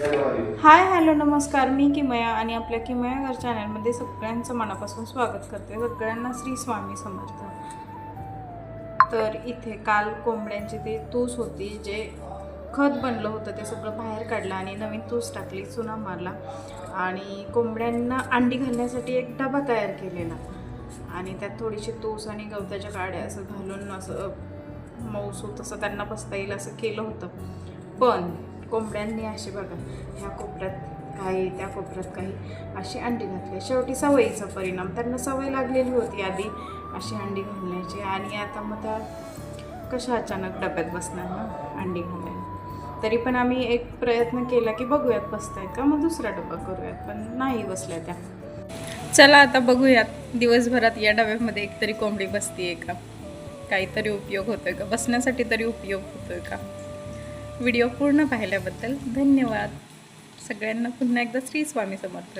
Hi hello नमस्कार, मी किमया आणि आपल्या किमया घर चॅनलमध्ये सगळ्यांचं मनापासून स्वागत करते. सगळ्यांना श्री स्वामी समर्थ. तर इथे काल कोंबड्यांची ते तूस होती, जे खत बनलं होतं ते सगळं बाहेर काढलं आणि नवीन तूस टाकली, चुना मारला आणि कोंबड्यांना अंडी घालण्यासाठी एक डबा तयार केलेला आणि त्यात थोडीशी तूस आणि गवताच्या काड्या असं घालून असं मऊसूत असं त्यांना बसता येईल असं केलं होतं. पण कोंबड्यांनी अशी बघा, ह्या कोपऱ्यात काही त्या कोपऱ्यात काही अशी अंडी घातली. शेवटी सवयीचा परिणाम, त्यांना सवय लागलेली होती आधी अशी अंडी घालण्याची आणि आता मग त्या कशा अचानक डब्यात बसणार ना अंडी घालायला. तरी पण आम्ही एक प्रयत्न केला की बघूयात बसतायत का, मग दुसरा डबा करूयात, पण नाही बसल्या त्या. चला आता बघूयात दिवसभरात या डब्यामध्ये एकतरी कोंबडी बसतीये का, काहीतरी उपयोग होतोय का, बसण्यासाठी तरी उपयोग होतोय का. व्हिडिओ पूर्ण पाहिल्याबद्दल धन्यवाद. सगळ्यांना पुन्हा एकदा श्री स्वामी समर्थ.